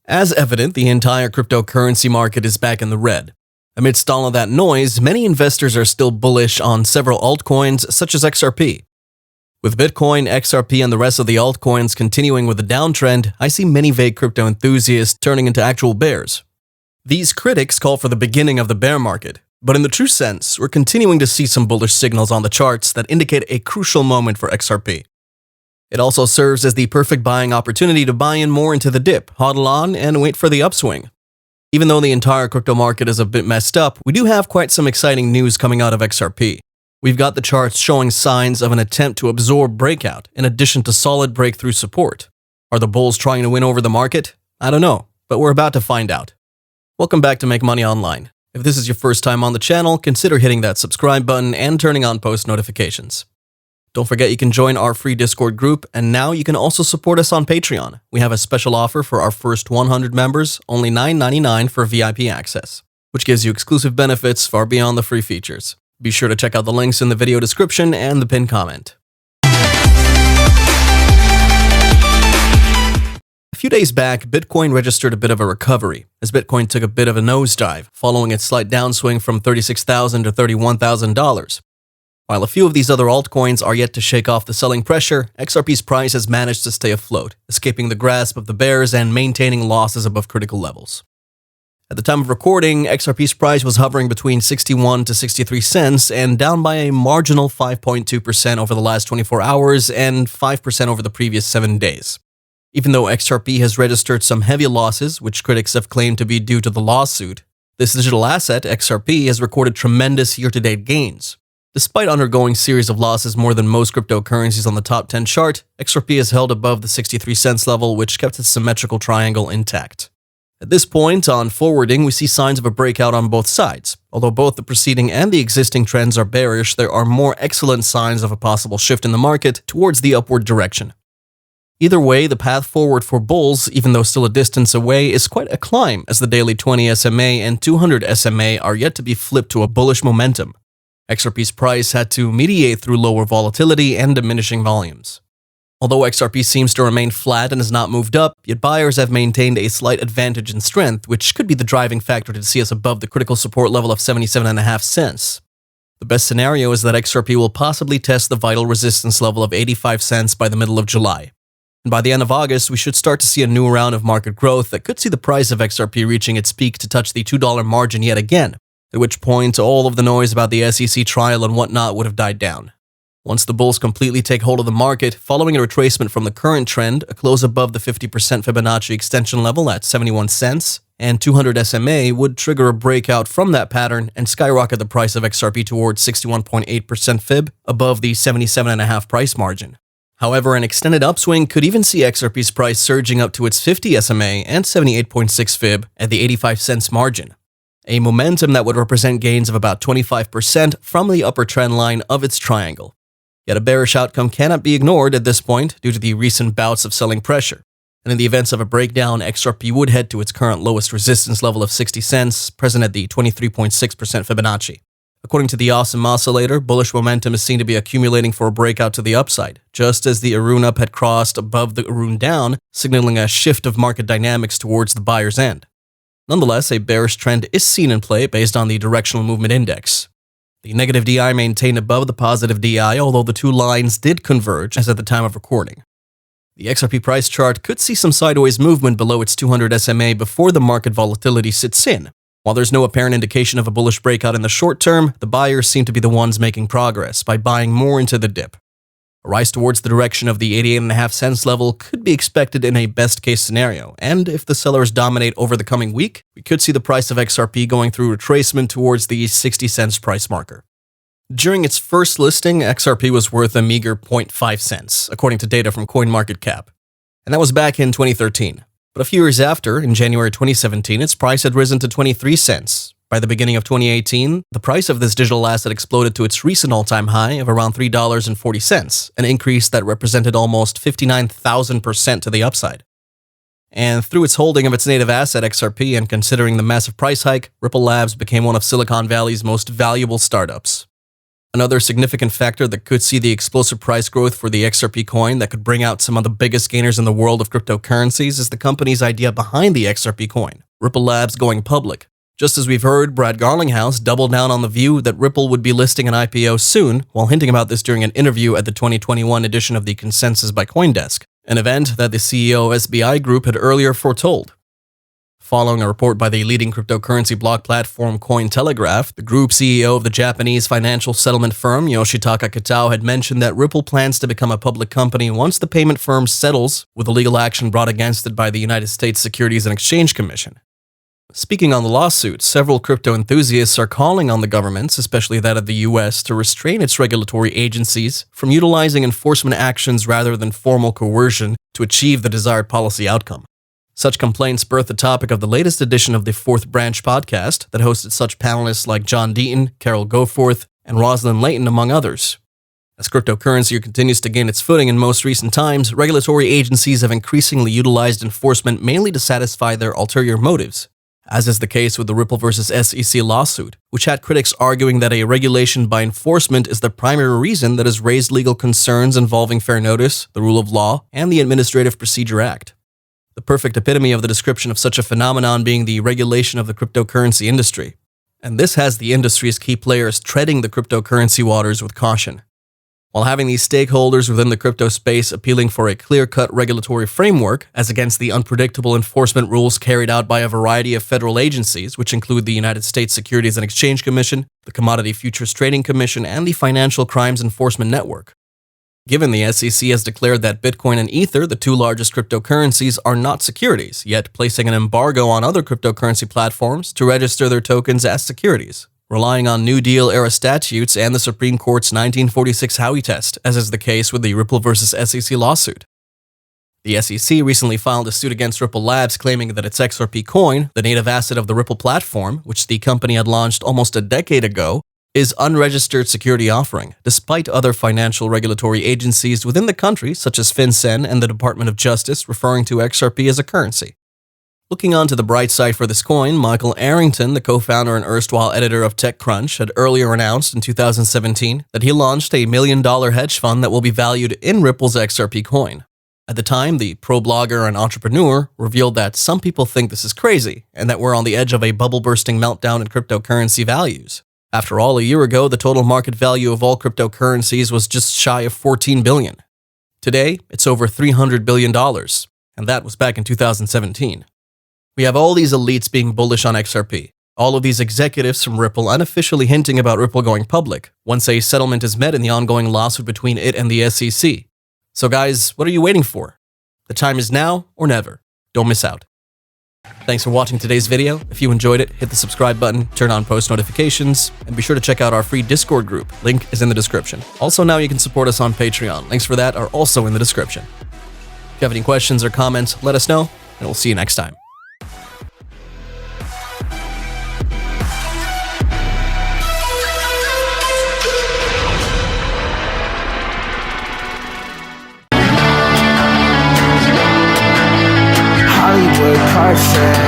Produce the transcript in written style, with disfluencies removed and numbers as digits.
As evident, the entire cryptocurrency market is back in the red. Amidst all of that noise, many investors are still bullish on several altcoins such as XRP. With Bitcoin, XRP, and the rest of the altcoins continuing with the downtrend, I see many vague crypto enthusiasts turning into actual bears. These critics call for the beginning of the bear market, but in the true sense, we're continuing to see some bullish signals on the charts that indicate a crucial moment for XRP. It also serves as the perfect buying opportunity to buy in more into the dip, hodl on, and wait for the upswing. Even though the entire crypto market is a bit messed up, we do have quite some exciting news coming out of XRP. We've got the charts showing signs of an attempt to absorb breakout, in addition to solid breakthrough support. Are the bulls trying to win over the market? I don't know, but we're about to find out. Welcome back to Make Money Online. If this is your first time on the channel, consider hitting that subscribe button and turning on post notifications. Don't forget you can join our free Discord group, and now you can also support us on Patreon. We have a special offer for our first 100 members, only $9.99 for VIP access, which gives you exclusive benefits far beyond the free features. Be sure to check out the links in the video description and the pinned comment. A few days back, Bitcoin registered a bit of a recovery, as Bitcoin took a bit of a nosedive, following its slight downswing from $36,000 to $31,000. While a few of these other altcoins are yet to shake off the selling pressure, XRP's price has managed to stay afloat, escaping the grasp of the bears and maintaining losses above critical levels. At the time of recording, XRP's price was hovering between 61 to 63 cents and down by a marginal 5.2% over the last 24 hours and 5% over the previous 7 days. Even though XRP has registered some heavy losses, which critics have claimed to be due to the lawsuit, this digital asset, XRP, has recorded tremendous year-to-date gains. Despite undergoing series of losses more than most cryptocurrencies on the top 10 chart, XRP has held above the 63 cents level, which kept its symmetrical triangle intact. At this point, on forwarding, we see signs of a breakout on both sides. Although both the preceding and the existing trends are bearish, there are more excellent signs of a possible shift in the market towards the upward direction. Either way, the path forward for bulls, even though still a distance away, is quite a climb, as the daily 20 SMA and 200 SMA are yet to be flipped to a bullish momentum. XRP's price had to mediate through lower volatility and diminishing volumes. Although XRP seems to remain flat and has not moved up, yet buyers have maintained a slight advantage in strength, which could be the driving factor to see us above the critical support level of 77.5 cents. The best scenario is that XRP will possibly test the vital resistance level of 85 cents by the middle of July. And by the end of August, we should start to see a new round of market growth that could see the price of XRP reaching its peak to touch the $2 margin yet again, at which point all of the noise about the SEC trial and whatnot would have died down. Once the bulls completely take hold of the market, following a retracement from the current trend, a close above the 50% Fibonacci extension level at 71 cents, and 200 SMA would trigger a breakout from that pattern and skyrocket the price of XRP towards 61.8% Fib above the 77.5 price margin. However, an extended upswing could even see XRP's price surging up to its 50 SMA and 78.6 Fib at the 85 cents margin, a momentum that would represent gains of about 25% from the upper trend line of its triangle. Yet a bearish outcome cannot be ignored at this point due to the recent bouts of selling pressure, and in the events of a breakdown, XRP would head to its current lowest resistance level of 60 cents, present at the 23.6% Fibonacci. According to the Awesome Oscillator, bullish momentum is seen to be accumulating for a breakout to the upside, just as the Arun up had crossed above the Arun down, signaling a shift of market dynamics towards the buyer's end. Nonetheless, a bearish trend is seen in play based on the Directional Movement Index. The negative DI maintained above the positive DI, although the two lines did converge as at the time of recording. The XRP price chart could see some sideways movement below its 200 SMA before the market volatility sits in. While there's no apparent indication of a bullish breakout in the short term, the buyers seem to be the ones making progress by buying more into the dip. A rise towards the direction of the 88.5 cents level could be expected in a best-case scenario, and if the sellers dominate over the coming week, we could see the price of XRP going through retracement towards the 60 cents price marker. During its first listing, XRP was worth a meager 0.5 cents, according to data from CoinMarketCap, and that was back in 2013. But a few years after, in January 2017, its price had risen to 23 cents. By the beginning of 2018, the price of this digital asset exploded to its recent all-time high of around $3.40, an increase that represented almost 59,000% to the upside. And through its holding of its native asset XRP and considering the massive price hike, Ripple Labs became one of Silicon Valley's most valuable startups. Another significant factor that could see the explosive price growth for the XRP coin that could bring out some of the biggest gainers in the world of cryptocurrencies is the company's idea behind the XRP coin, Ripple Labs going public. Just as we've heard, Brad Garlinghouse doubled down on the view that Ripple would be listing an IPO soon, while hinting about this during an interview at the 2021 edition of the Consensus by CoinDesk, an event that the CEO of SBI Group had earlier foretold. Following a report by the leading cryptocurrency block platform Cointelegraph, the group CEO of the Japanese financial settlement firm Yoshitaka Kitao had mentioned that Ripple plans to become a public company once the payment firm settles with a legal action brought against it by the United States Securities and Exchange Commission. Speaking on the lawsuit, several crypto enthusiasts are calling on the governments, especially that of the US, to restrain its regulatory agencies from utilizing enforcement actions rather than formal coercion to achieve the desired policy outcome. Such complaints birthed the topic of the latest edition of the Fourth Branch podcast that hosted such panelists like John Deaton, Carol Goforth, and Rosalind Layton, among others. As cryptocurrency continues to gain its footing in most recent times, regulatory agencies have increasingly utilized enforcement mainly to satisfy their ulterior motives, as is the case with the Ripple vs. SEC lawsuit, which had critics arguing that a regulation by enforcement is the primary reason that has raised legal concerns involving fair notice, the rule of law, and the Administrative Procedure Act. The perfect epitome of the description of such a phenomenon being the regulation of the cryptocurrency industry. And this has the industry's key players treading the cryptocurrency waters with caution. While having these stakeholders within the crypto space appealing for a clear-cut regulatory framework, as against the unpredictable enforcement rules carried out by a variety of federal agencies, which include the United States Securities and Exchange Commission, the Commodity Futures Trading Commission, and the Financial Crimes Enforcement Network. Given the SEC has declared that Bitcoin and Ether, the two largest cryptocurrencies, are not securities, yet placing an embargo on other cryptocurrency platforms to register their tokens as securities, relying on New Deal-era statutes and the Supreme Court's 1946 Howey test, as is the case with the Ripple vs. SEC lawsuit. The SEC recently filed a suit against Ripple Labs claiming that its XRP coin, the native asset of the Ripple platform, which the company had launched almost a decade ago, is unregistered security offering, despite other financial regulatory agencies within the country, such as FinCEN and the Department of Justice, referring to XRP as a currency. Looking onto the bright side for this coin, Michael Arrington, the co-founder and erstwhile editor of TechCrunch, had earlier announced in 2017 that he launched a $1 million hedge fund that will be valued in Ripple's XRP coin. At the time, the pro-blogger and entrepreneur revealed that some people think this is crazy and that we're on the edge of a bubble-bursting meltdown in cryptocurrency values. After all, a year ago, the total market value of all cryptocurrencies was just shy of $14 billion. Today, it's over $300 billion, and that was back in 2017. We have all these elites being bullish on XRP, all of these executives from Ripple unofficially hinting about Ripple going public, once a settlement is met in the ongoing lawsuit between it and the SEC. So guys, what are you waiting for? The time is now or never. Don't miss out. Thanks for watching today's video. If you enjoyed it, hit the subscribe button, turn on post notifications, and be sure to check out our free Discord group. Link is in the description. Also, now you can support us on Patreon. Links for that are also in the description. If you have any questions or comments, let us know, and we'll see you next time. Hollywood car set.